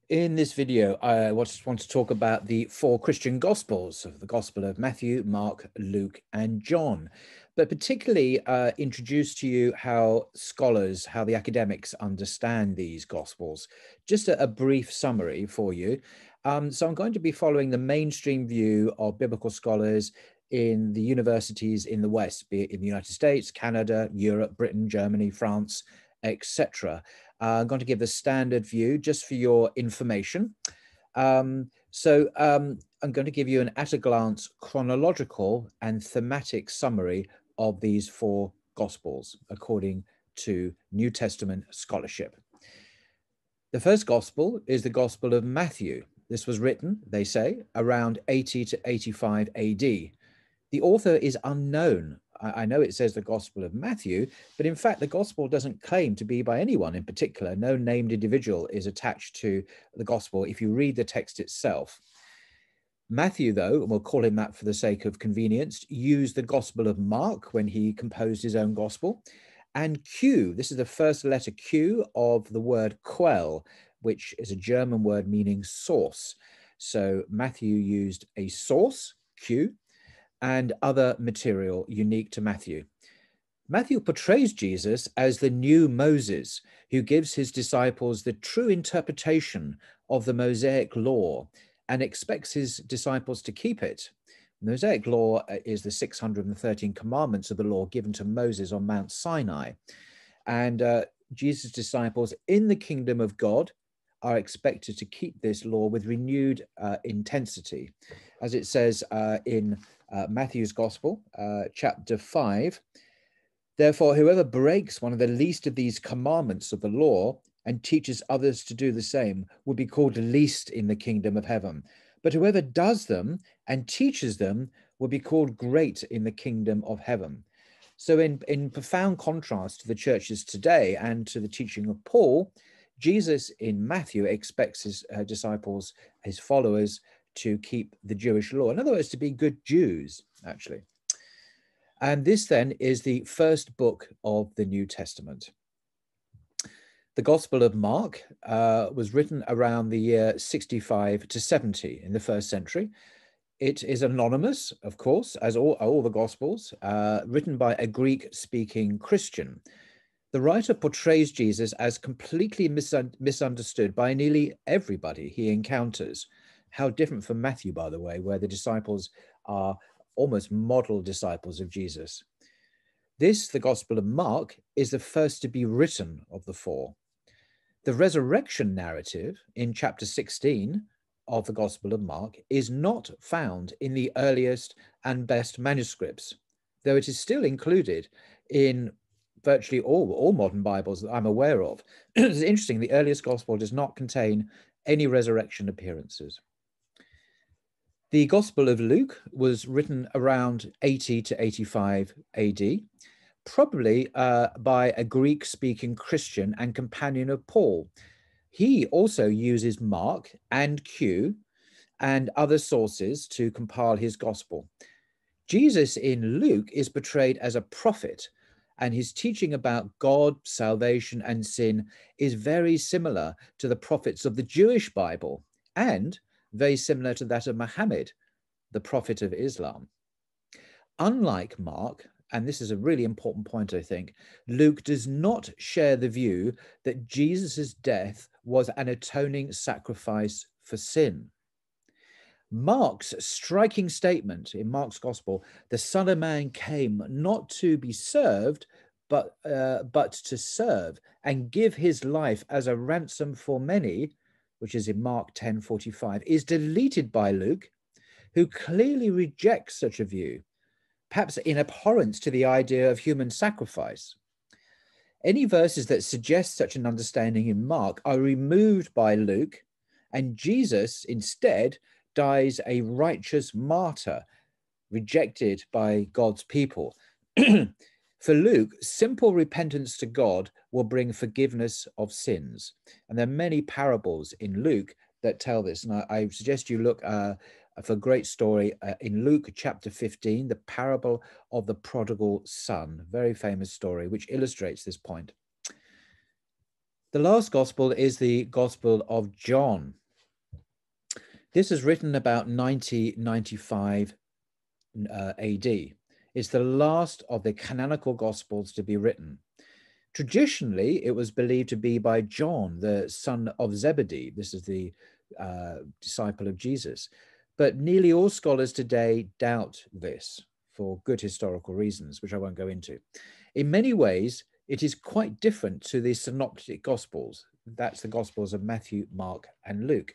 In this video, I want to talk about the four Christian Gospels, the Gospel of Matthew, Mark, Luke, and John, but particularly introduce to you how scholars, how the academics understand these Gospels. Just a brief summary for you. So I'm going to be following the mainstream view of biblical scholars in the universities in the West, be it in the United States, Canada, Europe, Britain, Germany, France, etc. I'm going to give the standard view just for your information. I'm going to give you an at-a-glance chronological and thematic summary of these four Gospels according to New Testament scholarship. The first Gospel is the Gospel of Matthew. This was written, they say, around 80 to 85 AD. The author is unknown. I know it says the Gospel of Matthew, but in fact, the Gospel doesn't claim to be by anyone in particular. No named individual is attached to the Gospel if you read the text itself. Matthew, though, and we'll call him that for the sake of convenience, used the Gospel of Mark when he composed his own Gospel. And Q, this is the first letter Q of the word quell, which is a German word meaning source. So Matthew used a source, Q, and other material unique to Matthew. Matthew portrays Jesus as the new Moses, who gives his disciples the true interpretation of the Mosaic Law and expects his disciples to keep it. The Mosaic Law is the 613 commandments of the law given to Moses on Mount Sinai. And Jesus' disciples in the kingdom of God are expected to keep this law with renewed intensity. As it says in Matthew's Gospel, chapter 5, therefore, whoever breaks one of the least of these commandments of the law and teaches others to do the same will be called least in the kingdom of heaven. But whoever does them and teaches them will be called great in the kingdom of heaven. So in profound contrast to the churches today and to the teaching of Paul, Jesus in Matthew expects his disciples, his followers, to keep the Jewish law. In other words, to be good Jews, actually. And this then is the first book of the New Testament. The Gospel of Mark was written around the year 65 to 70 in the first century. It is anonymous, of course, as all the Gospels, written by a Greek-speaking Christian. The writer portrays Jesus as completely misunderstood by nearly everybody he encounters. How different from Matthew, by the way, where the disciples are almost model disciples of Jesus. This, the Gospel of Mark, is the first to be written of the four. The resurrection narrative in chapter 16 of the Gospel of Mark is not found in the earliest and best manuscripts, though it is still included in virtually all modern Bibles that I'm aware of. It's interesting, the earliest Gospel does not contain any resurrection appearances. The Gospel of Luke was written around 80 to 85 AD, probably by a Greek-speaking Christian and companion of Paul. He also uses Mark and Q and other sources to compile his Gospel. Jesus in Luke is portrayed as a prophet, and his teaching about God, salvation, and sin is very similar to the prophets of the Jewish Bible and very similar to that of Muhammad, the prophet of Islam. Unlike Mark, and this is a really important point, I think, Luke does not share the view that Jesus' death was an atoning sacrifice for sin. Mark's striking statement in Mark's Gospel, the Son of Man came not to be served, but to serve and give his life as a ransom for many, which is in Mark 10:45, is deleted by Luke, who clearly rejects such a view, perhaps in abhorrence to the idea of human sacrifice. Any verses that suggest such an understanding in Mark are removed by Luke, and Jesus instead dies a righteous martyr, rejected by God's people. For Luke, simple repentance to God will bring forgiveness of sins. And there are many parables in Luke that tell this. And I suggest you look for a great story in Luke chapter 15, the parable of the prodigal son, very famous story, which illustrates this point. The last gospel is the Gospel of John. This is written about 90-95 AD. It's the last of the canonical gospels to be written. Traditionally, it was believed to be by John, the son of Zebedee. This is the disciple of Jesus. But nearly all scholars today doubt this for good historical reasons, which I won't go into. In many ways, it is quite different to the synoptic gospels. That's the gospels of Matthew, Mark, and Luke.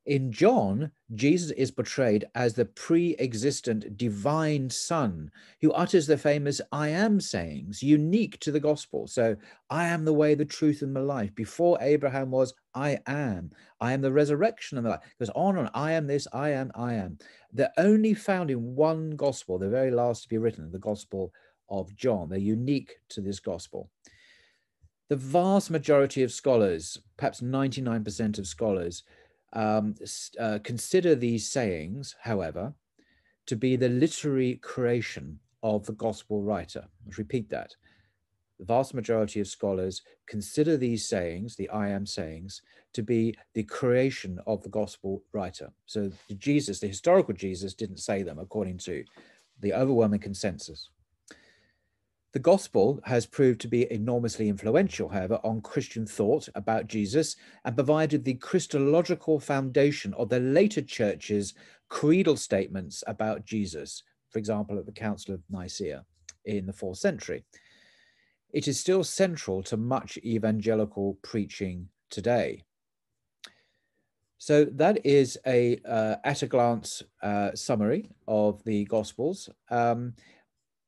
In John, Jesus is portrayed as the pre-existent divine son who utters the famous I am sayings, unique to the gospel. So I am the way, the truth, and the life. Before Abraham was, I am. I am the resurrection and the life. It goes on and I am this, I am, I am. They're only found in one gospel, the very last to be written, the Gospel of John. They're unique to this gospel. The vast majority of scholars, perhaps 99% of scholars, consider these sayings, however, to be the literary creation of the gospel writer. Let's repeat that. The vast majority of scholars consider these sayings, the I am sayings, to be the creation of the gospel writer. So Jesus, the historical Jesus, didn't say them according to the overwhelming consensus. The gospel has proved to be enormously influential, however, on Christian thought about Jesus and provided the Christological foundation of the later church's creedal statements about Jesus, for example, at the Council of Nicaea in the 4th century. It is still central to much evangelical preaching today. So that is at a glance summary of the Gospels.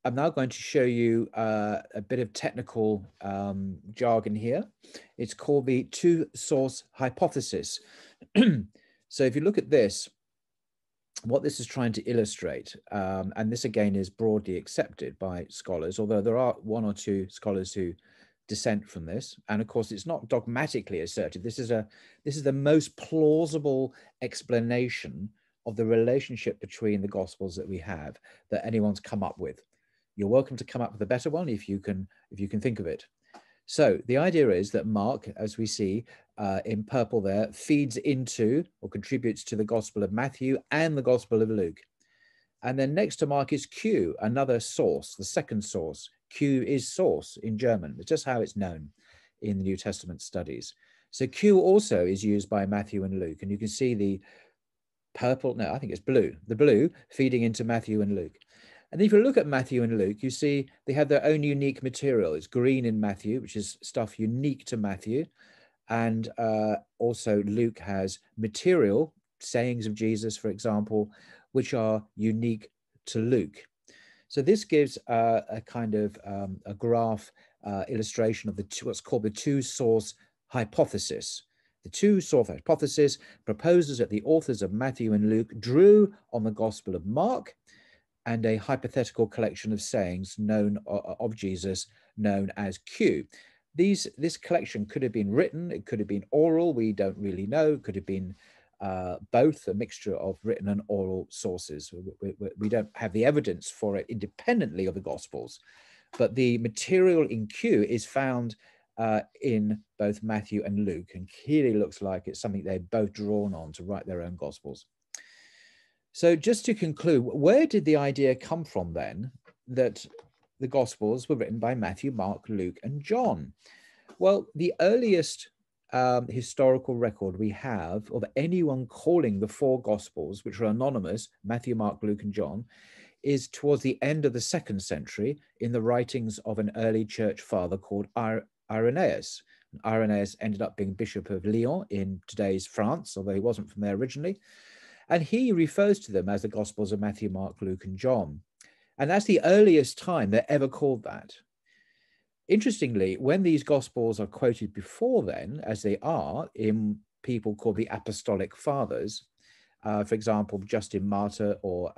I'm now going to show you a bit of technical jargon here. It's called the two-source hypothesis. So if you look at this, what this is trying to illustrate, and this again is broadly accepted by scholars, although there are one or two scholars who dissent from this, and of course it's not dogmatically asserted. This is the most plausible explanation of the relationship between the Gospels that we have that anyone's come up with. You're welcome to come up with a better one if you can think of it. So the idea is that Mark, as we see in purple there, feeds into or contributes to the Gospel of Matthew and the Gospel of Luke. And then next to Mark is Q, another source, the second source. Q is source in German. It's just how it's known in the New Testament studies. So Q also is used by Matthew and Luke. And you can see the purple, no, I think it's blue, the blue feeding into Matthew and Luke. And if you look at Matthew and Luke, you see they have their own unique material. It's green in Matthew, which is stuff unique to Matthew. And also Luke has material, sayings of Jesus, for example, which are unique to Luke. So this gives a kind of a graph illustration of what's called the two-source hypothesis. The two-source hypothesis proposes that the authors of Matthew and Luke drew on the Gospel of Mark and a hypothetical collection of sayings known of Jesus known as Q. This collection could have been written, it could have been oral, we don't really know, it could have been both, a mixture of written and oral sources. We don't have the evidence for it independently of the Gospels, but the material in Q is found in both Matthew and Luke, and clearly looks like it's something they've both drawn on to write their own Gospels. So just to conclude, where did the idea come from then that the Gospels were written by Matthew, Mark, Luke, and John? Well, the earliest historical record we have of anyone calling the four Gospels, which are anonymous, Matthew, Mark, Luke, and John, is towards the end of the 2nd century in the writings of an early church father called Irenaeus. Irenaeus ended up being Bishop of Lyon in today's France, although he wasn't from there originally. And he refers to them as the Gospels of Matthew, Mark, Luke, and John. And that's the earliest time they're ever called that. Interestingly, when these Gospels are quoted before then, as they are in people called the Apostolic Fathers, for example, Justin Martyr or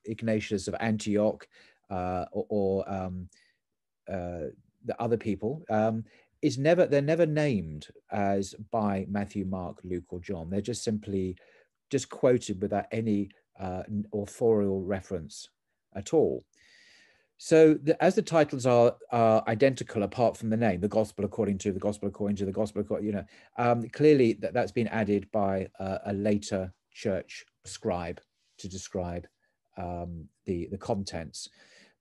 Ignatius of Antioch or the other people, they're never named as by Matthew, Mark, Luke, or John. They're just simply quoted without any authorial reference at all. So as the titles are identical apart from the name, the gospel according to, the gospel according to, the gospel according, clearly that's been added by a later church scribe to describe the contents.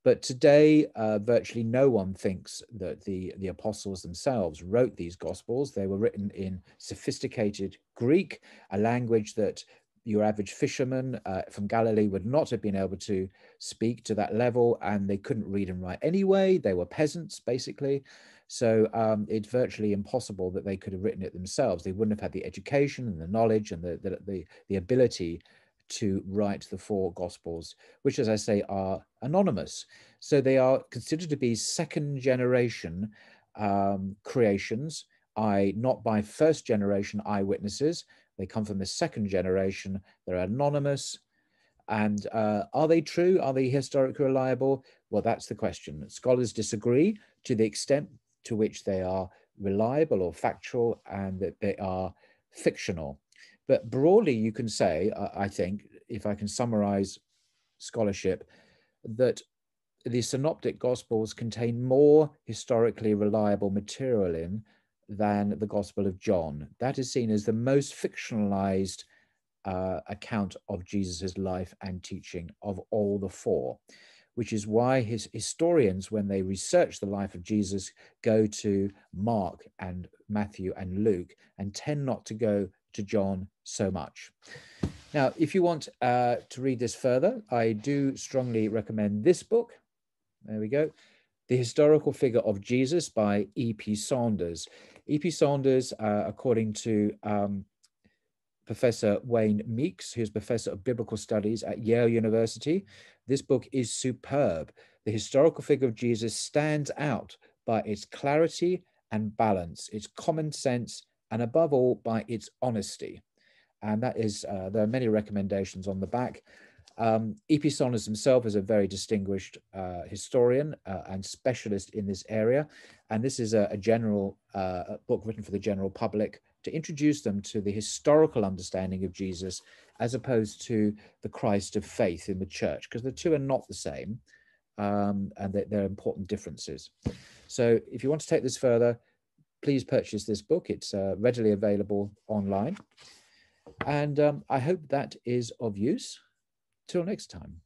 But today, virtually no one thinks that the apostles themselves wrote these gospels. They were written in sophisticated Greek, a language that your average fisherman from Galilee would not have been able to speak to that level, and they couldn't read and write anyway. They were peasants, basically. So it's virtually impossible that they could have written it themselves. They wouldn't have had the education and the knowledge and the ability to write the four gospels, which, as I say, are anonymous. So they are considered to be second generation creations, not by first generation eyewitnesses. They come from the second generation. They're anonymous. And are they true? Are they historically reliable? Well, that's the question. Scholars disagree to the extent to which they are reliable or factual, and that they are fictional. But broadly, you can say, I think, if I can summarize scholarship, that the synoptic gospels contain more historically reliable material in than the Gospel of John. That is seen as the most fictionalized account of Jesus's life and teaching of all the four, which is why his historians, when they research the life of Jesus, go to Mark and Matthew and Luke and tend not to go to John so much. Now, if you want to read this further, I do strongly recommend this book. There we go. The Historical Figure of Jesus by E.P. Saunders. E.P. Saunders, according to Professor Wayne Meeks, who's Professor of Biblical Studies at Yale University, this book is superb. The Historical Figure of Jesus stands out by its clarity and balance, its common sense, and above all, by its honesty. And that is, there are many recommendations on the back. E.P. Saunders himself is a very distinguished historian and specialist in this area. And this is a general book written for the general public to introduce them to the historical understanding of Jesus, as opposed to the Christ of faith in the church, because the two are not the same, and there are important differences. So if you want to take this further, please purchase this book. It's readily available online. And I hope that is of use. Till next time.